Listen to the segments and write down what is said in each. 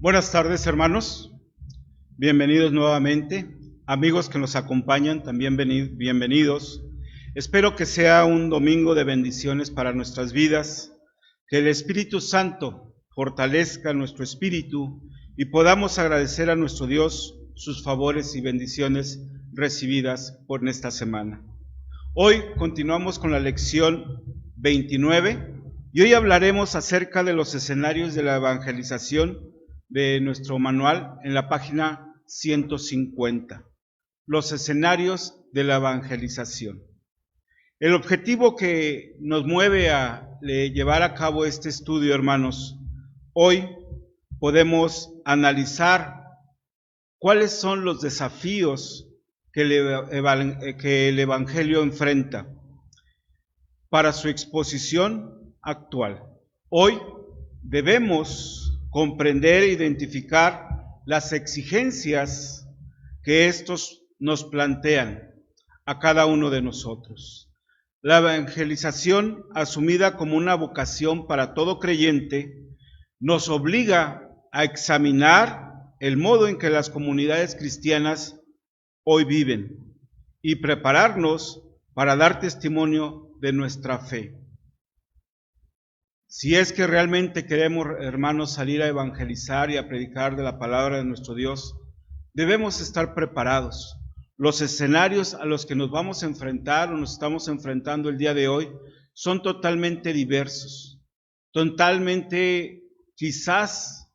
Buenas tardes, hermanos. Bienvenidos nuevamente. Amigos que nos acompañan, también bienvenidos. Espero que sea un domingo de bendiciones para nuestras vidas, que el Espíritu Santo fortalezca nuestro espíritu y podamos agradecer a nuestro Dios sus favores y bendiciones recibidas por esta semana. Hoy continuamos con la lección 29 y hoy hablaremos acerca de los escenarios de la evangelización de nuestro manual en la página 150, los escenarios de la evangelización. El objetivo que nos mueve a llevar a cabo este estudio, hermanos, hoy podemos analizar cuáles son los desafíos que el Evangelio enfrenta para su exposición actual. Hoy debemos comprender e identificar las exigencias que estos nos plantean a cada uno de nosotros. La evangelización, asumida como una vocación para todo creyente, nos obliga a examinar el modo en que las comunidades cristianas hoy viven y prepararnos para dar testimonio de nuestra fe. Si es que realmente queremos, hermanos, salir a evangelizar y a predicar de la palabra de nuestro Dios, debemos estar preparados. Los escenarios a los que nos vamos a enfrentar o nos estamos enfrentando el día de hoy son totalmente diversos, totalmente quizás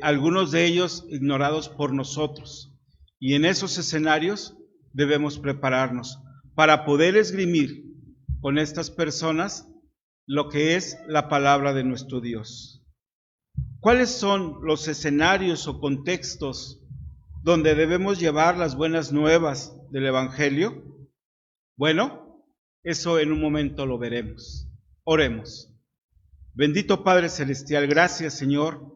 algunos de ellos ignorados por nosotros. Y en esos escenarios debemos prepararnos para poder esgrimir con estas personas lo que es la palabra de nuestro Dios. ¿Cuáles son los escenarios o contextos donde debemos llevar las buenas nuevas del Evangelio? Bueno, eso en un momento lo veremos. Oremos. Bendito Padre Celestial, gracias, Señor,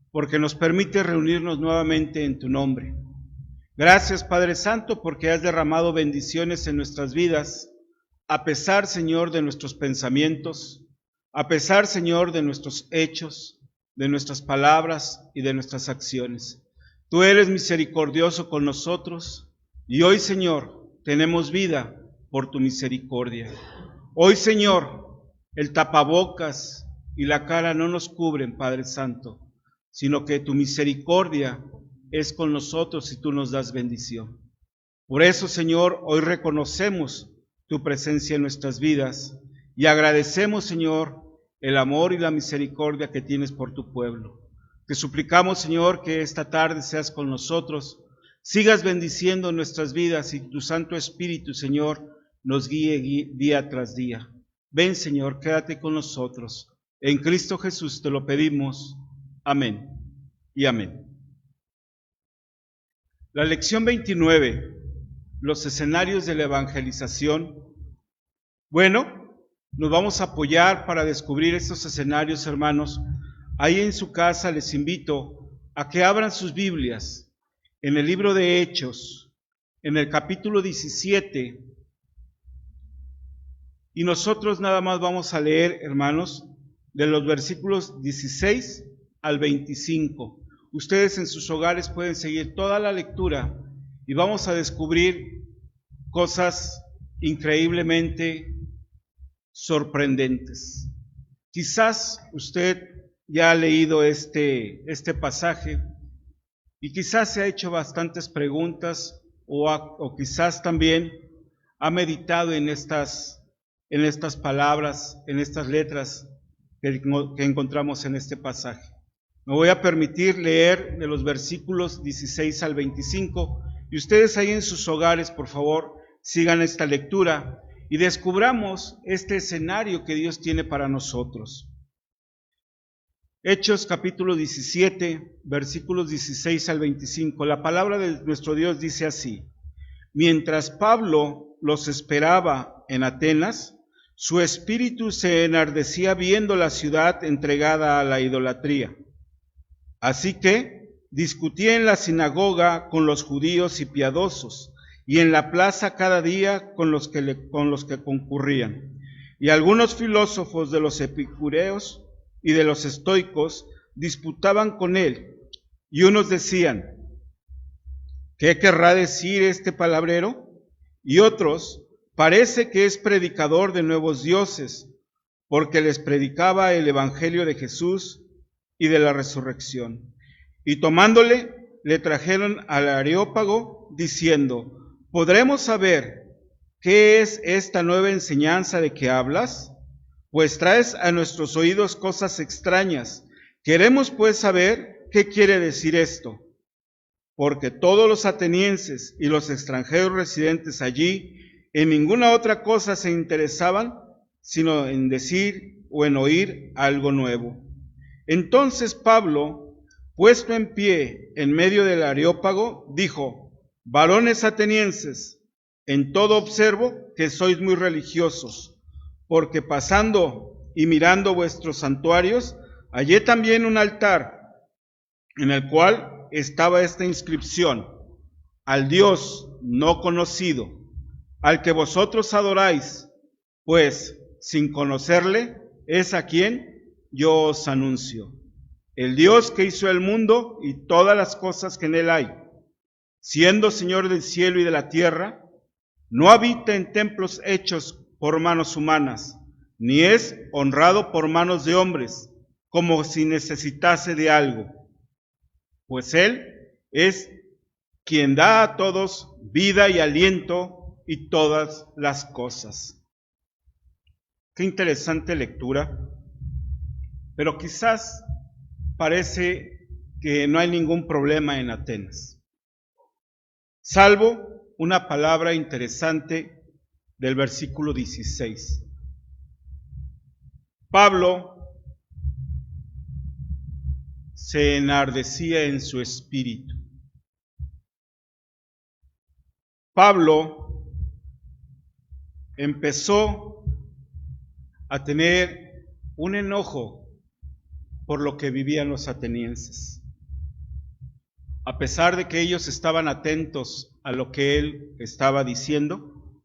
porque nos permite reunirnos nuevamente en tu nombre. Gracias, Padre Santo, porque has derramado bendiciones en nuestras vidas, a pesar, Señor, de nuestros pensamientos, a pesar, Señor, de nuestros hechos, de nuestras palabras y de nuestras acciones. Tú eres misericordioso con nosotros y hoy, Señor, tenemos vida por tu misericordia. Hoy, Señor, el tapabocas y la cara no nos cubren, Padre Santo, sino que tu misericordia es con nosotros y tú nos das bendición. Por eso, Señor, hoy reconocemos tu presencia en nuestras vidas y agradecemos, Señor, el amor y la misericordia que tienes por tu pueblo. Te suplicamos, Señor, que esta tarde seas con nosotros, sigas bendiciendo nuestras vidas y tu Santo Espíritu, Señor, nos guíe día tras día. Ven, Señor, quédate con nosotros. En Cristo Jesús te lo pedimos. Amén y amén. La lección 29, los escenarios de la evangelización. Bueno, nos vamos a apoyar para descubrir estos escenarios, hermanos. Ahí en su casa les invito a que abran sus Biblias en el libro de Hechos, en el capítulo 17, y nosotros nada más vamos a leer, hermanos, de los versículos 16 al 25. Ustedes en sus hogares pueden seguir toda la lectura y vamos a descubrir cosas increíblemente sorprendentes. Quizás usted ya ha leído este pasaje y quizás se ha hecho bastantes preguntas o quizás también ha meditado en estas palabras, en estas letras que encontramos en este pasaje. Me voy a permitir leer de los versículos 16 al 25 y ustedes ahí en sus hogares, por favor, sigan esta lectura y descubramos este escenario que Dios tiene para nosotros. Hechos capítulo 17, versículos 16 al 25. La palabra de nuestro Dios dice así: Mientras Pablo los esperaba en Atenas, su espíritu se enardecía viendo la ciudad entregada a la idolatría. Así que discutía en la sinagoga con los judíos y piadosos, y en la plaza cada día con los que concurrían. Y algunos filósofos de los epicureos y de los estoicos disputaban con él, y unos decían: ¿qué querrá decir este palabrero? Y otros: parece que es predicador de nuevos dioses, porque les predicaba el evangelio de Jesús y de la resurrección. Y tomándole, le trajeron al Areópago, diciendo: ¿podremos saber qué es esta nueva enseñanza de que hablas? Pues traes a nuestros oídos cosas extrañas. Queremos pues saber qué quiere decir esto. Porque todos los atenienses y los extranjeros residentes allí en ninguna otra cosa se interesaban, sino en decir o en oír algo nuevo. Entonces Pablo, puesto en pie en medio del Areópago, dijo: varones atenienses, en todo observo que sois muy religiosos, porque pasando y mirando vuestros santuarios, hallé también un altar en el cual estaba esta inscripción: al Dios no conocido, al que vosotros adoráis, pues sin conocerle es a quien yo os anuncio. El Dios que hizo el mundo y todas las cosas que en él hay, siendo Señor del cielo y de la tierra, no habita en templos hechos por manos humanas, ni es honrado por manos de hombres, como si necesitase de algo, pues él es quien da a todos vida y aliento y todas las cosas. Qué interesante lectura, pero quizás parece que no hay ningún problema en Atenas, salvo una palabra interesante del versículo 16. Pablo se enardecía en su espíritu. Pablo empezó a tener un enojo por lo que vivían los atenienses. A pesar de que ellos estaban atentos a lo que él estaba diciendo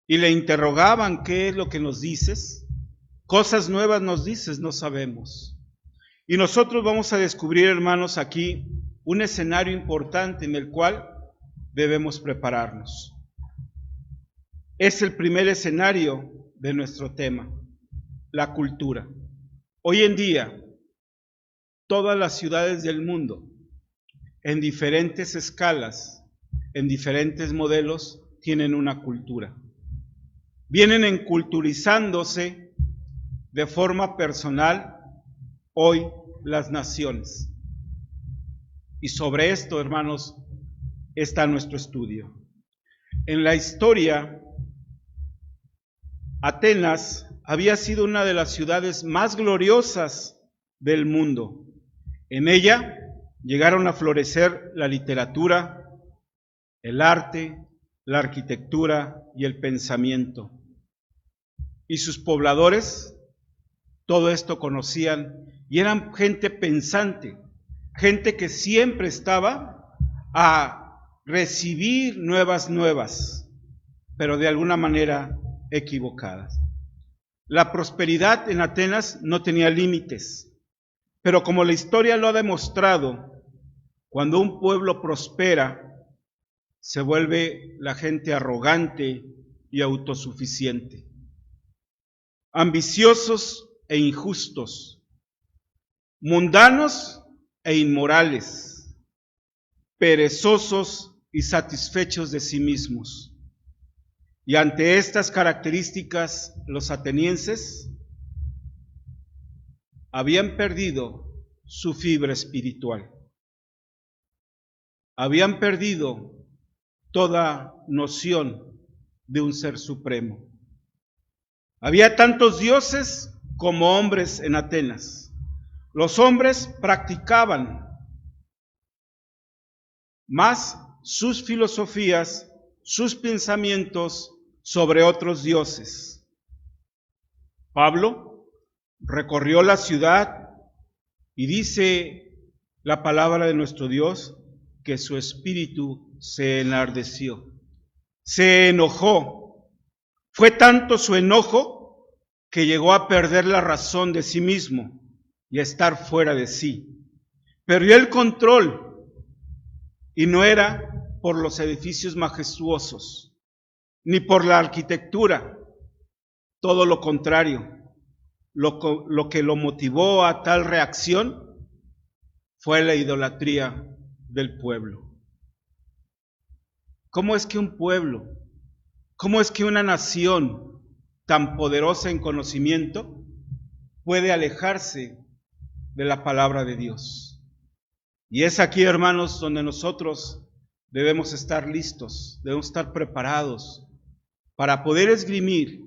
y le interrogaban: ¿qué es lo que nos dices? Cosas nuevas nos dices, no sabemos. Y nosotros vamos a descubrir, hermanos, aquí un escenario importante en el cual debemos prepararnos. Es el primer escenario de nuestro tema, la cultura. Hoy en día, todas las ciudades del mundo, en diferentes escalas, en diferentes modelos, tienen una cultura. Vienen enculturizándose de forma personal hoy las naciones. Y sobre esto, hermanos, está nuestro estudio. En la historia, Atenas había sido una de las ciudades más gloriosas del mundo. En ella llegaron a florecer la literatura, el arte, la arquitectura y el pensamiento. Y sus pobladores todo esto conocían y eran gente pensante, gente que siempre estaba a recibir nuevas, pero de alguna manera equivocadas. La prosperidad en Atenas no tenía límites, pero como la historia lo ha demostrado, cuando un pueblo prospera, se vuelve la gente arrogante y autosuficiente, ambiciosos e injustos, mundanos e inmorales, perezosos y satisfechos de sí mismos. Y ante estas características, los atenienses habían perdido su fibra espiritual. Habían perdido toda noción de un ser supremo. Había tantos dioses como hombres en Atenas. Los hombres practicaban más sus filosofías, sus pensamientos sobre otros dioses. Pablo recorrió la ciudad y dice la palabra de nuestro Dios que su espíritu se enardeció, se enojó. Fue tanto su enojo que llegó a perder la razón de sí mismo y a estar fuera de sí. perdió el control y no era por los edificios majestuosos, ni por la arquitectura, todo lo contrario. Lo que lo motivó a tal reacción fue la idolatría del pueblo. ¿Cómo es que un pueblo, cómo es que una nación tan poderosa en conocimiento puede alejarse de la palabra de Dios? Y es aquí, hermanos, donde nosotros debemos estar listos, debemos estar preparados para poder esgrimir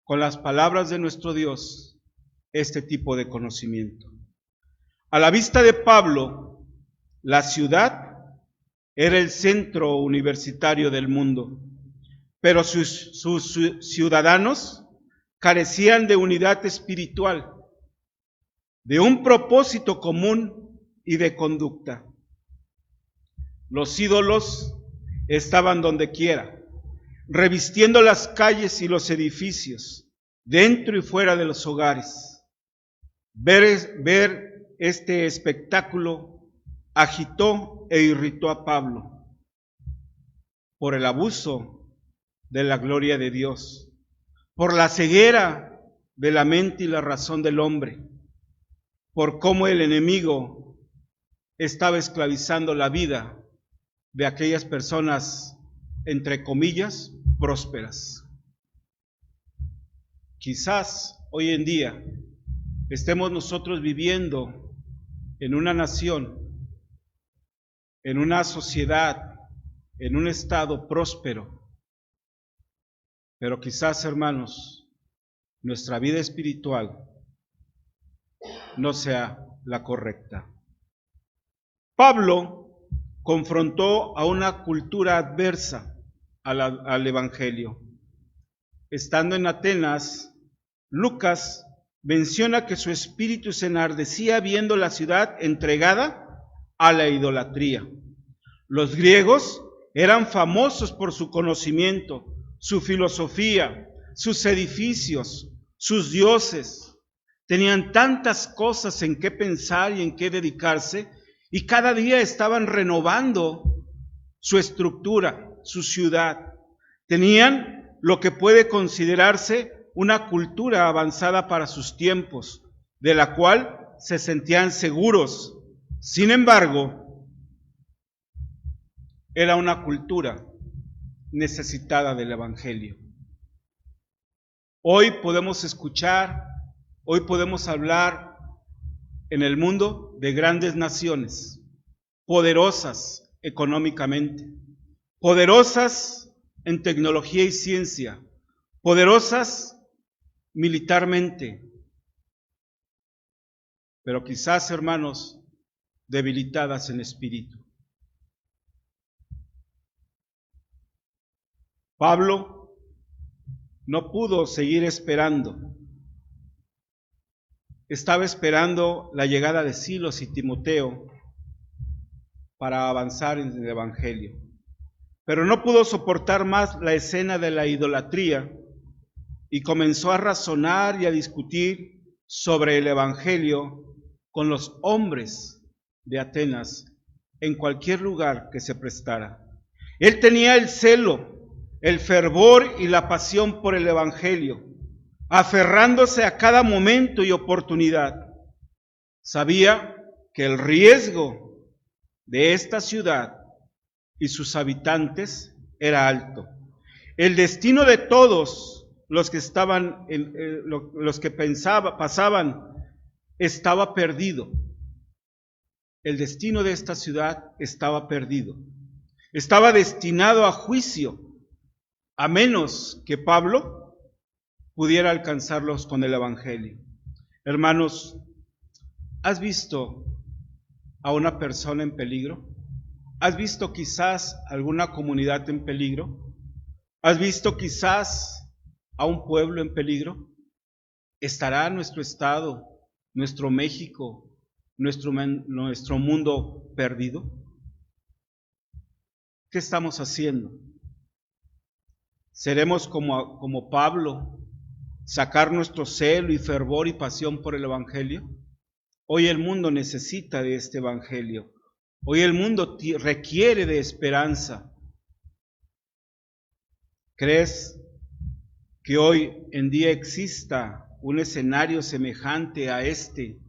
con las palabras de nuestro Dios este tipo de conocimiento. A la vista de Pablo, la ciudad era el centro universitario del mundo, pero sus ciudadanos carecían de unidad espiritual, de un propósito común y de conducta. Los ídolos estaban donde quiera, revistiendo las calles y los edificios, dentro y fuera de los hogares. Ver este espectáculo agitó e irritó a Pablo por el abuso de la gloria de Dios, por la ceguera de la mente y la razón del hombre, por cómo el enemigo estaba esclavizando la vida de aquellas personas, entre comillas, prósperas. Quizás hoy en día estemos nosotros viviendo en una nación, en una sociedad, en un estado próspero, pero quizás, hermanos, nuestra vida espiritual no sea la correcta. Pablo confrontó a una cultura adversa al Evangelio. Estando en Atenas, Lucas menciona que su espíritu se enardecía viendo la ciudad entregada a la idolatría. Los griegos eran famosos por su conocimiento, su filosofía, sus edificios, sus dioses. Tenían tantas cosas en qué pensar y en qué dedicarse, y cada día estaban renovando su estructura, su ciudad. Tenían lo que puede considerarse una cultura avanzada para sus tiempos, de la cual se sentían seguros. Sin embargo, era una cultura necesitada del Evangelio. Hoy podemos escuchar, hoy podemos hablar en el mundo de grandes naciones, poderosas económicamente, poderosas en tecnología y ciencia, poderosas militarmente, pero quizás, hermanos, debilitadas en espíritu. Pablo no pudo seguir esperando. Estaba esperando la llegada de Silos y Timoteo para avanzar en el Evangelio. Pero no pudo soportar más la escena de la idolatría y comenzó a razonar y a discutir sobre el Evangelio con los hombres de Atenas en cualquier lugar que se prestara. Él tenía el celo, el fervor y la pasión por el Evangelio, aferrándose a cada momento y oportunidad. Sabía que el riesgo de esta ciudad y sus habitantes era alto. El destino de todos los que estaban, los que pasaban, estaba perdido. El destino de esta ciudad estaba perdido. Estaba destinado a juicio, a menos que Pablo pudiera alcanzarlos con el Evangelio. Hermanos, ¿has visto a una persona en peligro? ¿Has visto quizás alguna comunidad en peligro? ¿Has visto quizás a un pueblo en peligro? ¿Estará nuestro estado, nuestro México, nuestro mundo perdido? ¿Qué estamos haciendo? ¿Seremos como Pablo, sacar nuestro celo y fervor y pasión por el Evangelio? Hoy el mundo necesita de este evangelio. Hoy el mundo requiere de esperanza. ¿Crees que hoy en día exista un escenario semejante a este,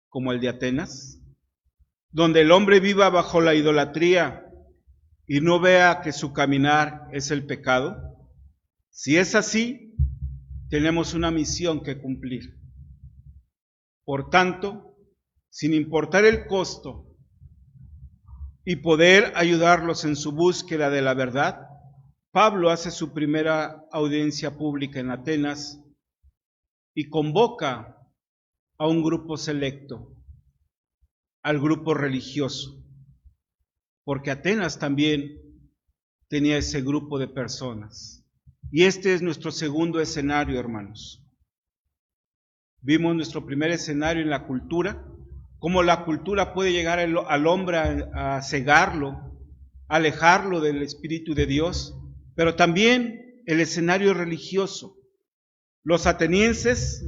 como el de Atenas, donde el hombre viva bajo la idolatría y no vea que su caminar es el pecado? Si es así, tenemos una misión que cumplir. Por tanto, sin importar el costo y poder ayudarlos en su búsqueda de la verdad, Pablo hace su primera audiencia pública en Atenas y convoca a un grupo selecto, al grupo religioso, porque Atenas también tenía ese grupo de personas. Y este es nuestro segundo escenario, hermanos. Vimos nuestro primer escenario en la cultura, cómo la cultura puede llegar al hombre a cegarlo, alejarlo del Espíritu de Dios, pero también el escenario religioso. Los atenienses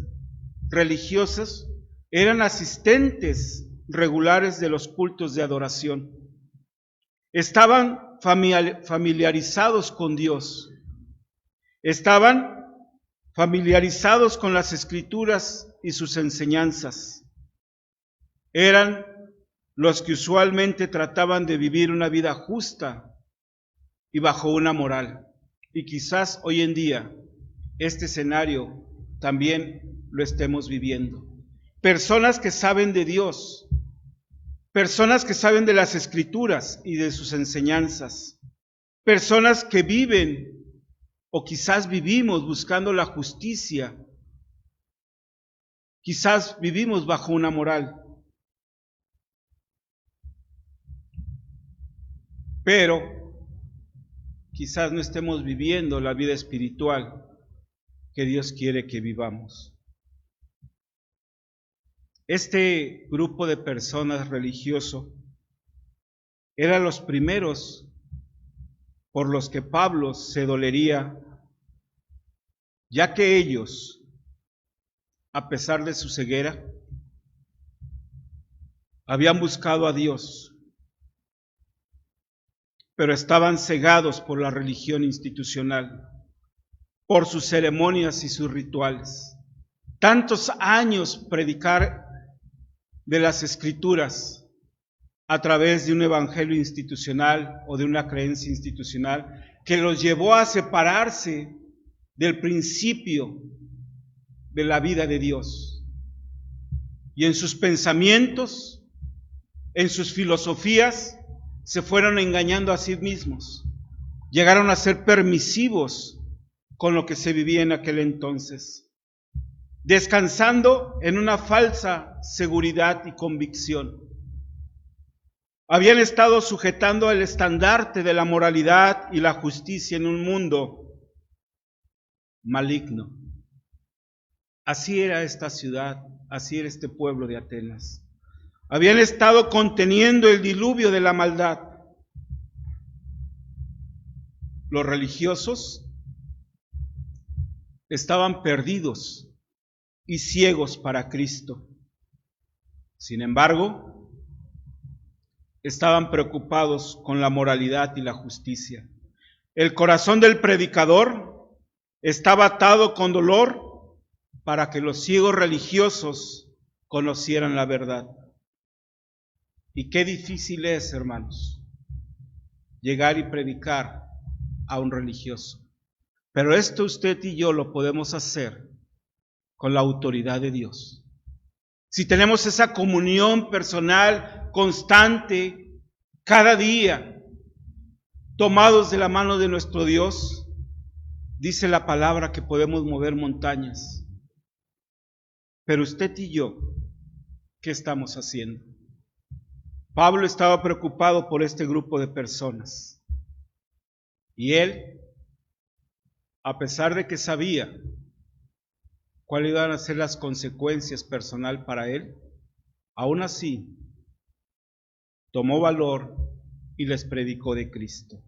religiosos eran asistentes regulares de los cultos de adoración. Estaban familiarizados con Dios, estaban familiarizados con las Escrituras y sus enseñanzas. Eran los que usualmente trataban de vivir una vida justa y bajo una moral. Y quizás hoy en día este escenario también lo estemos viviendo. Personas que saben de Dios, personas que saben de las Escrituras y de sus enseñanzas, personas que viven o quizás vivimos buscando la justicia, quizás vivimos bajo una moral, pero quizás no estemos viviendo la vida espiritual que Dios quiere que vivamos. Este grupo de personas religioso eran los primeros por los que Pablo se dolería, ya que ellos, a pesar de su ceguera, habían buscado a Dios, pero estaban cegados por la religión institucional, por sus ceremonias y sus rituales. Tantos años predicar de las Escrituras a través de un evangelio institucional o de una creencia institucional que los llevó a separarse del principio de la vida de Dios. Y en sus pensamientos, en sus filosofías, se fueron engañando a sí mismos. Llegaron a ser permisivos con lo que se vivía en aquel entonces, descansando en una falsa seguridad y convicción. Habían estado sujetando el estandarte de la moralidad y la justicia en un mundo maligno. Así era esta ciudad, así era este pueblo de Atenas. Habían estado conteniendo el diluvio de la maldad. Los religiosos estaban perdidos y ciegos para Cristo. Sin embargo, estaban preocupados con la moralidad y la justicia. El corazón del predicador estaba atado con dolor para que los ciegos religiosos conocieran la verdad. Y qué difícil es, hermanos, llegar y predicar a un religioso. Pero esto usted y yo lo podemos hacer con la autoridad de Dios. Si tenemos esa comunión personal constante, cada día, tomados de la mano de nuestro Dios, dice la palabra que podemos mover montañas. Pero usted y yo, ¿qué estamos haciendo? Pablo estaba preocupado por este grupo de personas. Y él, a pesar de que sabía cuáles iban a ser las consecuencias personal para él, aún así tomó valor y les predicó de Cristo.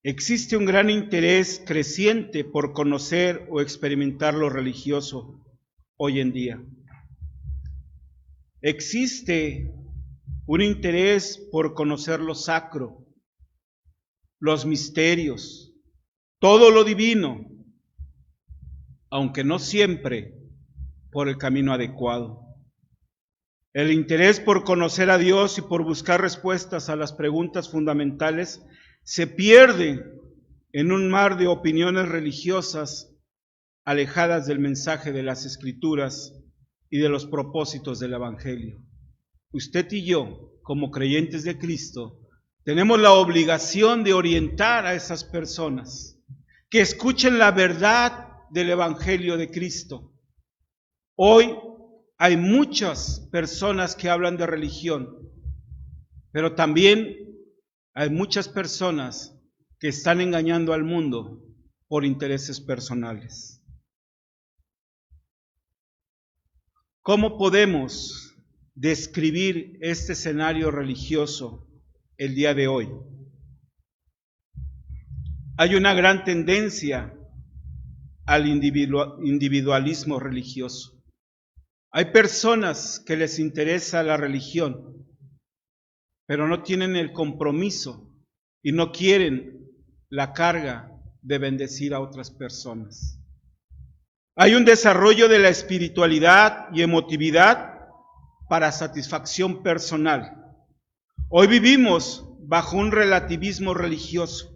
Existe un gran interés creciente por conocer o experimentar lo religioso hoy en día. Existe un interés por conocer lo sacro, los misterios, todo lo divino, aunque no siempre por el camino adecuado. El interés por conocer a Dios y por buscar respuestas a las preguntas fundamentales se pierde en un mar de opiniones religiosas alejadas del mensaje de las Escrituras y de los propósitos del Evangelio. Usted y yo, como creyentes de Cristo, tenemos la obligación de orientar a esas personas que escuchen la verdad del Evangelio de Cristo. Hoy hay muchas personas que hablan de religión, pero también hay muchas personas que están engañando al mundo por intereses personales. ¿Cómo podemos describir este escenario religioso el día de hoy? Hay una gran tendencia al individualismo religioso. Hay personas que les interesa la religión, pero no tienen el compromiso y no quieren la carga de bendecir a otras personas. Hay un desarrollo de la espiritualidad y emotividad para satisfacción personal. Hoy vivimos bajo un relativismo religioso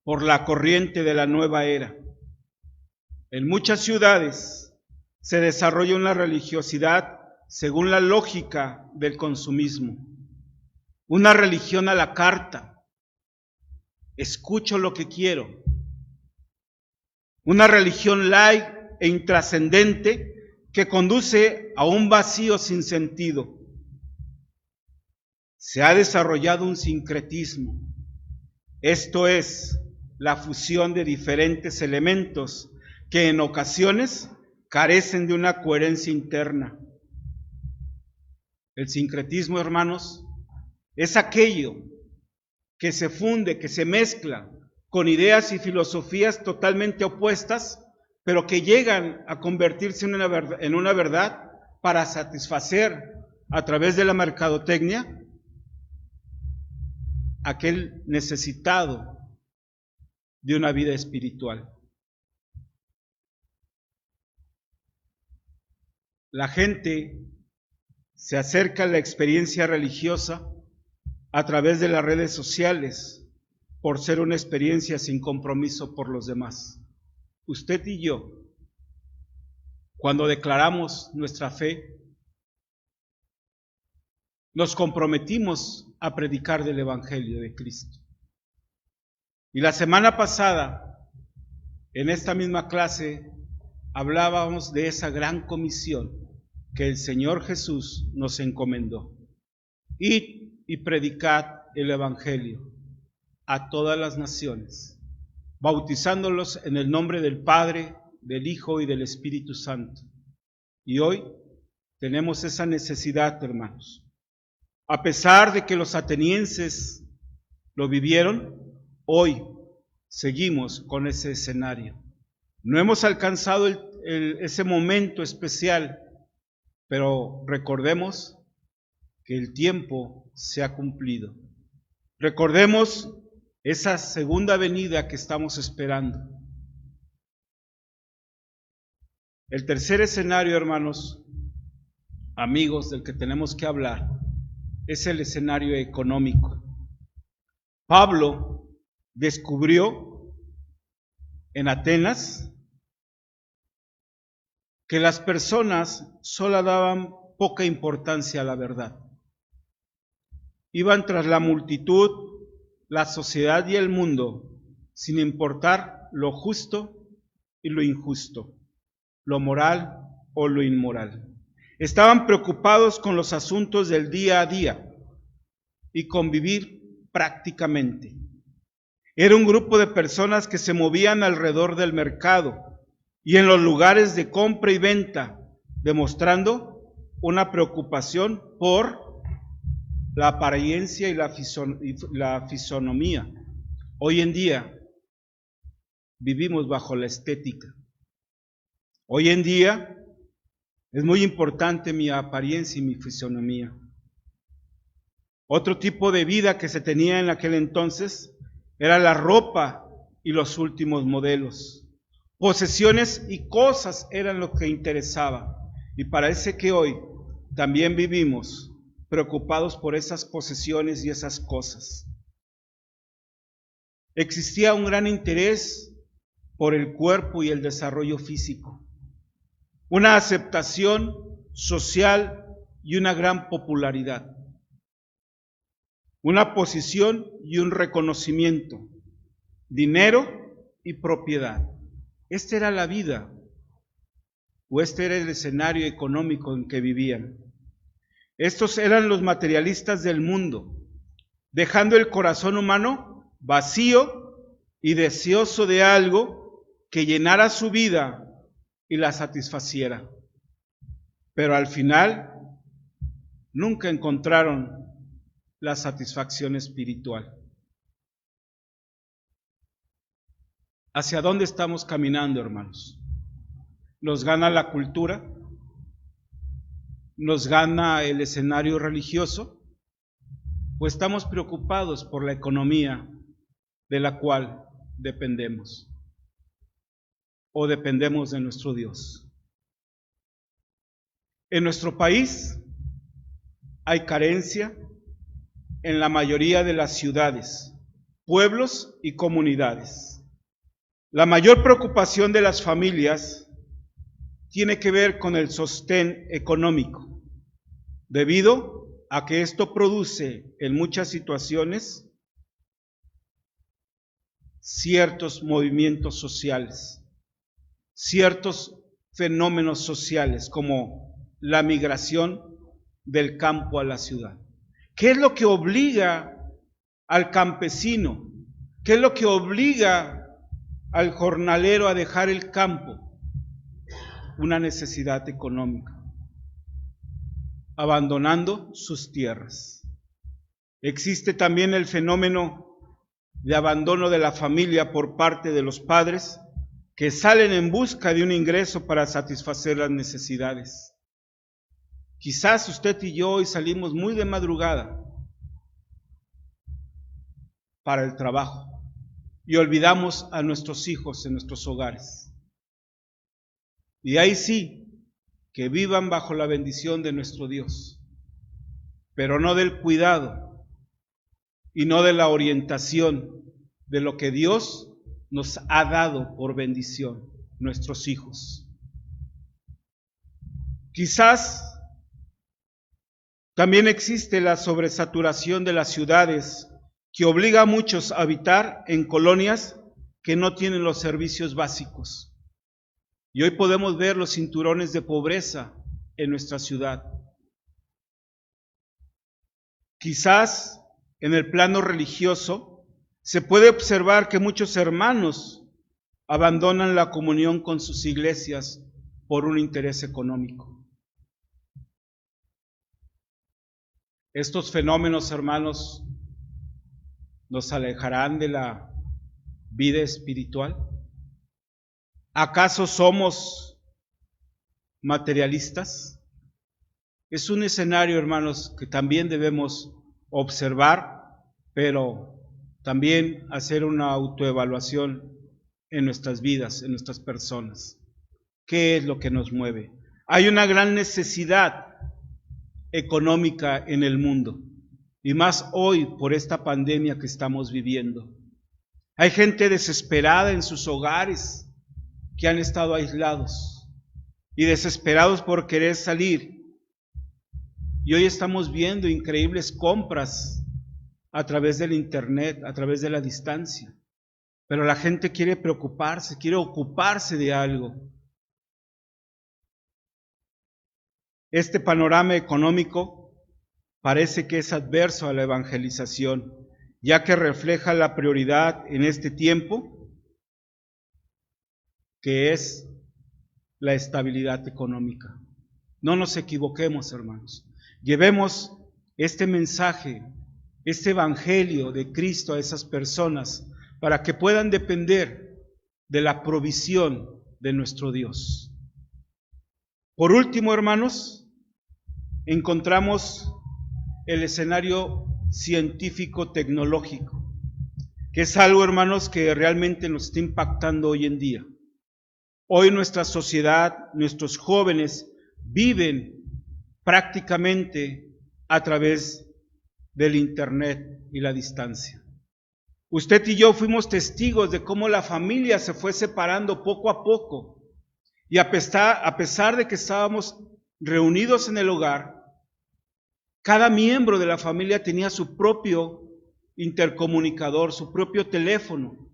por la corriente de la nueva era. En muchas ciudades se desarrolla una religiosidad según la lógica del consumismo, una religión a la carta. Escucho lo que quiero. Una religión light e intrascendente que conduce a un vacío sin sentido. Se ha desarrollado un sincretismo, esto es, la fusión de diferentes elementos que en ocasiones carecen de una coherencia interna. El sincretismo, hermanos, es aquello que se funde, que se mezcla con ideas y filosofías totalmente opuestas, pero que llegan a convertirse en una verdad para satisfacer a través de la mercadotecnia aquel necesitado de una vida espiritual. La gente se acerca a la experiencia religiosa a través de las redes sociales por ser una experiencia sin compromiso por los demás. Usted y yo, cuando declaramos nuestra fe, nos comprometimos a predicar del Evangelio de Cristo. Y la semana pasada, en esta misma clase, hablábamos de esa gran comisión que el Señor Jesús nos encomendó. Id y predicad el Evangelio a todas las naciones, bautizándolos en el nombre del Padre, del Hijo y del Espíritu Santo. Y hoy tenemos esa necesidad, hermanos. A pesar de que los atenienses lo vivieron, hoy seguimos con ese escenario. No hemos alcanzado ese momento especial, pero recordemos que el tiempo se ha cumplido. Recordemos esa segunda venida que estamos esperando. El tercer escenario, hermanos, amigos, del que tenemos que hablar, es el escenario económico. Pablo descubrió en Atenas que las personas solo daban poca importancia a la verdad. Iban tras la multitud, la sociedad y el mundo, sin importar lo justo y lo injusto, lo moral o lo inmoral. Estaban preocupados con los asuntos del día a día y con vivir prácticamente. Era un grupo de personas que se movían alrededor del mercado y en los lugares de compra y venta, demostrando una preocupación por la apariencia y la fisonomía Hoy en día vivimos bajo la estética. Hoy en día es muy importante mi apariencia y mi fisonomía. Otro tipo de vida que se tenía en aquel entonces era la ropa y los últimos modelos. Posesiones y cosas eran lo que interesaba. Y parece que hoy también vivimos preocupados por esas posesiones y esas cosas. Existía un gran interés por el cuerpo y el desarrollo físico, una aceptación social y una gran popularidad, una posición y un reconocimiento, dinero y propiedad. Esta era la vida, o este era el escenario económico en que vivían. Estos eran los materialistas del mundo, dejando el corazón humano vacío y deseoso de algo que llenara su vida y la satisfaciera. Pero al final nunca encontraron la satisfacción espiritual. ¿Hacia dónde estamos caminando, hermanos? ¿Nos gana la cultura? ¿Nos gana el escenario religioso? Pues estamos preocupados por la economía de la cual dependemos, o dependemos de nuestro Dios. En nuestro país hay carencia en la mayoría de las ciudades, pueblos y comunidades. La mayor preocupación de las familias tiene que ver con el sostén económico, debido a que esto produce en muchas situaciones ciertos movimientos sociales, ciertos fenómenos sociales como la migración del campo a la ciudad. ¿Qué es lo que obliga al campesino? ¿Qué es lo que obliga al jornalero a dejar el campo? Una necesidad económica, abandonando sus tierras. Existe también el fenómeno de abandono de la familia por parte de los padres que salen en busca de un ingreso para satisfacer las necesidades. Quizás usted y yo hoy salimos muy de madrugada para el trabajo y olvidamos a nuestros hijos en nuestros hogares. Y ahí sí, que vivan bajo la bendición de nuestro Dios, pero no del cuidado y no de la orientación de lo que Dios nos ha dado por bendición, nuestros hijos. Quizás también existe la sobresaturación de las ciudades que obliga a muchos a habitar en colonias que no tienen los servicios básicos. Y hoy podemos ver los cinturones de pobreza en nuestra ciudad. Quizás en el plano religioso se puede observar que muchos hermanos abandonan la comunión con sus iglesias por un interés económico. Estos fenómenos, hermanos, ¿nos alejarán de la vida espiritual? ¿Acaso somos materialistas? Es un escenario, hermanos, que también debemos observar, pero también hacer una autoevaluación en nuestras vidas, en nuestras personas. ¿Qué es lo que nos mueve? Hay una gran necesidad económica en el mundo, y más hoy por esta pandemia que estamos viviendo. Hay gente desesperada en sus hogares, que han estado aislados y desesperados por querer salir. Y hoy estamos viendo increíbles compras a través del internet, a través de la distancia. Pero la gente quiere preocuparse, quiere ocuparse de algo. Este panorama económico parece que es adverso a la evangelización, ya que refleja la prioridad en este tiempo, que es la estabilidad económica. No nos equivoquemos, hermanos. Llevemos este mensaje, este evangelio de Cristo a esas personas para que puedan depender de la provisión de nuestro Dios. Por último, hermanos, encontramos el escenario científico-tecnológico, que es algo, hermanos, que realmente nos está impactando hoy en día. Hoy nuestra sociedad, nuestros jóvenes viven prácticamente a través del Internet y la distancia. Usted y yo fuimos testigos de cómo la familia se fue separando poco a poco, y a pesar de que estábamos reunidos en el hogar, cada miembro de la familia tenía su propio intercomunicador, su propio teléfono,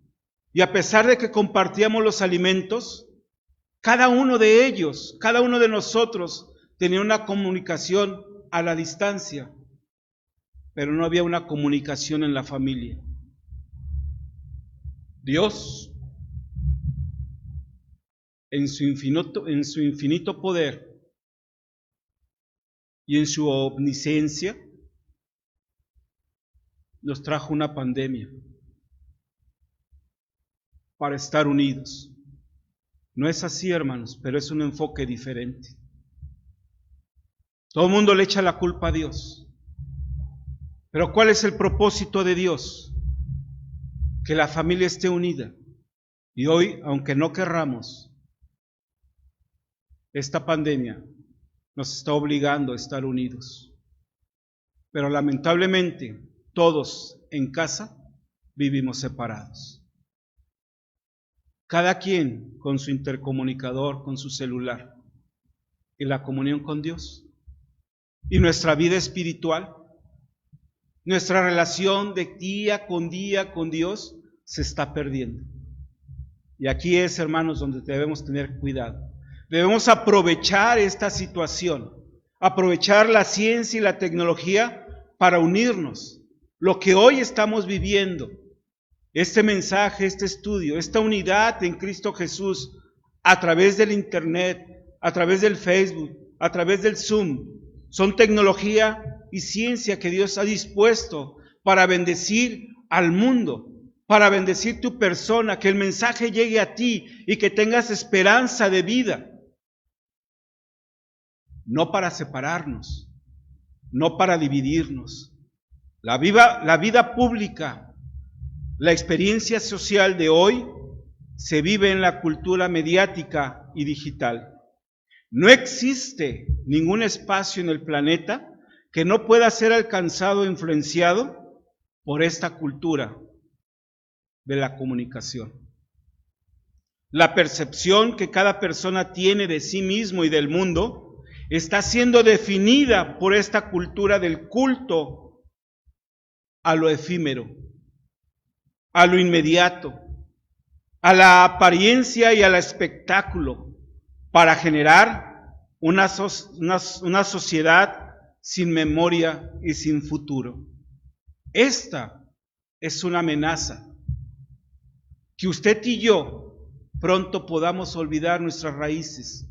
y a pesar de que compartíamos los alimentos, cada uno de ellos, cada uno de nosotros tenía una comunicación a la distancia, pero no había una comunicación en la familia. Dios, en su infinito poder y en su omnisciencia, nos trajo una pandemia para estar unidos. No es así, hermanos, pero es un enfoque diferente. Todo el mundo le echa la culpa a Dios. Pero ¿cuál es el propósito de Dios? Que la familia esté unida. Y hoy, aunque no querramos, esta pandemia nos está obligando a estar unidos. Pero lamentablemente, todos en casa vivimos separados. Cada quien con su intercomunicador, con su celular, y la comunión con Dios. Y nuestra vida espiritual, nuestra relación de día con Dios se está perdiendo. Y aquí es, hermanos, donde debemos tener cuidado. Debemos aprovechar esta situación, aprovechar la ciencia y la tecnología para unirnos. Lo que hoy estamos viviendo, este mensaje, este estudio, esta unidad en Cristo Jesús, a través del Internet, a través del Facebook, a través del Zoom, son tecnología y ciencia que Dios ha dispuesto para bendecir al mundo, para bendecir tu persona, que el mensaje llegue a ti y que tengas esperanza de vida. No para separarnos, no para dividirnos. La vida pública, la experiencia social de hoy se vive en la cultura mediática y digital. No existe ningún espacio en el planeta que no pueda ser alcanzado e influenciado por esta cultura de la comunicación. La percepción que cada persona tiene de sí mismo y del mundo está siendo definida por esta cultura del culto a lo efímero, a lo inmediato, a la apariencia y al espectáculo, para generar una sociedad sin memoria y sin futuro. Esta es una amenaza, que usted y yo pronto podamos olvidar nuestras raíces,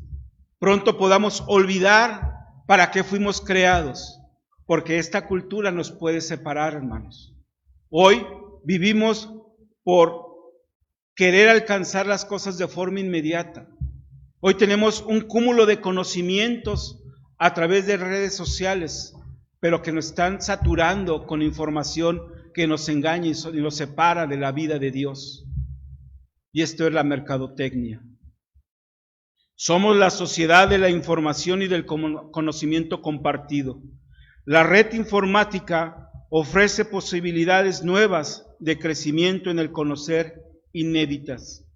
pronto podamos olvidar para qué fuimos creados, porque esta cultura nos puede separar, hermanos. Hoy vivimos por querer alcanzar las cosas de forma inmediata. Hoy tenemos un cúmulo de conocimientos a través de redes sociales, pero que nos están saturando con información que nos engaña y nos separa de la vida de Dios. Y esto es la mercadotecnia. Somos la sociedad de la información y del conocimiento compartido. La red informática ofrece posibilidades nuevas de crecimiento en el conocer inéditas.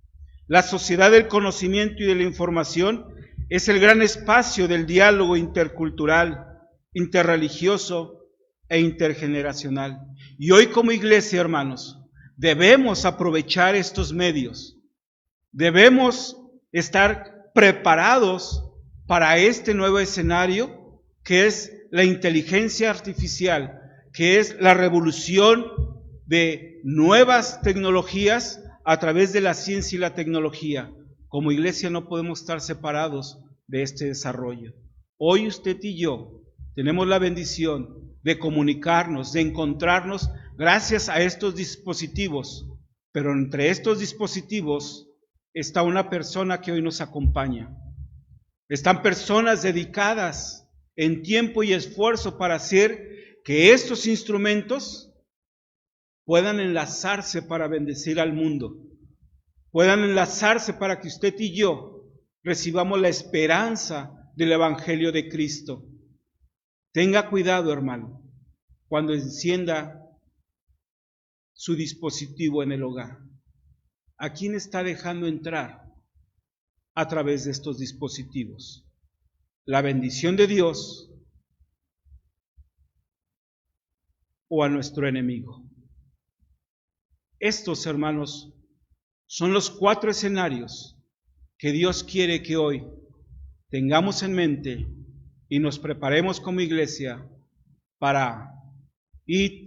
La sociedad del conocimiento y de la información es el gran espacio del diálogo intercultural, interreligioso e intergeneracional. Y hoy como iglesia, hermanos, debemos aprovechar estos medios. Debemos estar preparados para este nuevo escenario que es la inteligencia artificial, que es la revolución de nuevas tecnologías a través de la ciencia y la tecnología. Como iglesia no podemos estar separados de este desarrollo. Hoy usted y yo tenemos la bendición de comunicarnos, de encontrarnos gracias a estos dispositivos Pero entre estos dispositivos está una persona que hoy nos acompaña. Están personas dedicadas en tiempo y esfuerzo para hacer que estos instrumentos puedan enlazarse para bendecir al mundo, puedan enlazarse para que usted y yo recibamos la esperanza del Evangelio de Cristo. Tenga cuidado, hermano, cuando encienda su dispositivo en el hogar. ¿A quién está dejando entrar a través de estos dispositivos? ¿La bendición de Dios o a nuestro enemigo? Estos, hermanos, son los 4 escenarios que Dios quiere que hoy tengamos en mente y nos preparemos como iglesia para ir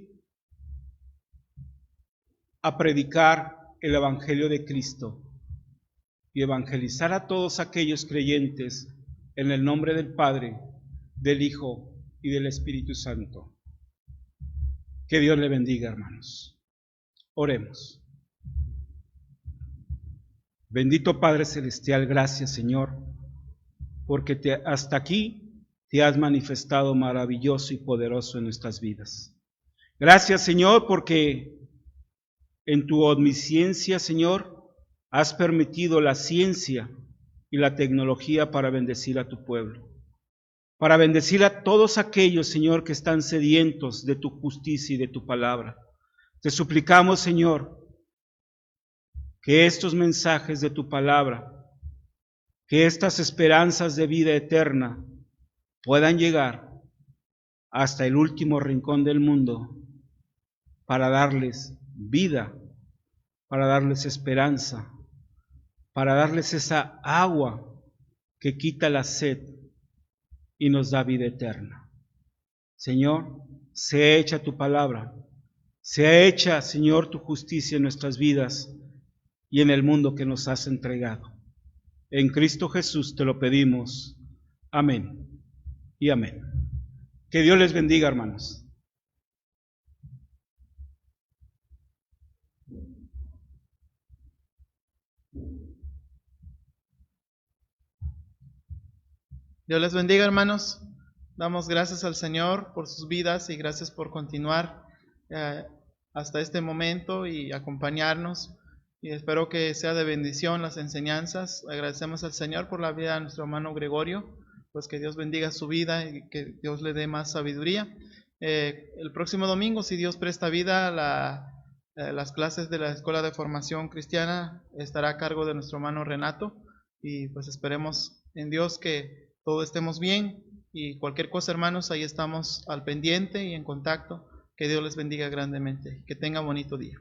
a predicar el Evangelio de Cristo y evangelizar a todos aquellos creyentes en el nombre del Padre, del Hijo y del Espíritu Santo. Que Dios le bendiga, hermanos. Oremos. Bendito Padre Celestial, gracias, Señor, porque hasta aquí te has manifestado maravilloso y poderoso en nuestras vidas. Gracias, Señor, porque en tu omnisciencia, Señor, has permitido la ciencia y la tecnología para bendecir a tu pueblo, para bendecir a todos aquellos, Señor, que están sedientos de tu justicia y de tu palabra. Te suplicamos, Señor, que estos mensajes de tu palabra, que estas esperanzas de vida eterna puedan llegar hasta el último rincón del mundo para darles vida, para darles esperanza, para darles esa agua que quita la sed y nos da vida eterna. Señor, sea hecha tu palabra, sea hecha, Señor, tu justicia en nuestras vidas y en el mundo que nos has entregado. En Cristo Jesús te lo pedimos. Amén y amén. Que Dios les bendiga, hermanos. Dios les bendiga, hermanos. Damos gracias al Señor por sus vidas y gracias por continuar hasta este momento y acompañarnos. Y espero que sea de bendición las enseñanzas. Agradecemos al Señor por la vida de nuestro hermano Gregorio, pues que Dios bendiga su vida y que Dios le dé más sabiduría. El próximo domingo, si Dios presta vida, las clases de la Escuela de Formación Cristiana estará a cargo de nuestro hermano Renato. Y pues esperemos en Dios que todos estemos bien y cualquier cosa, hermanos, ahí estamos al pendiente y en contacto. Que Dios les bendiga grandemente. Que tengan bonito día.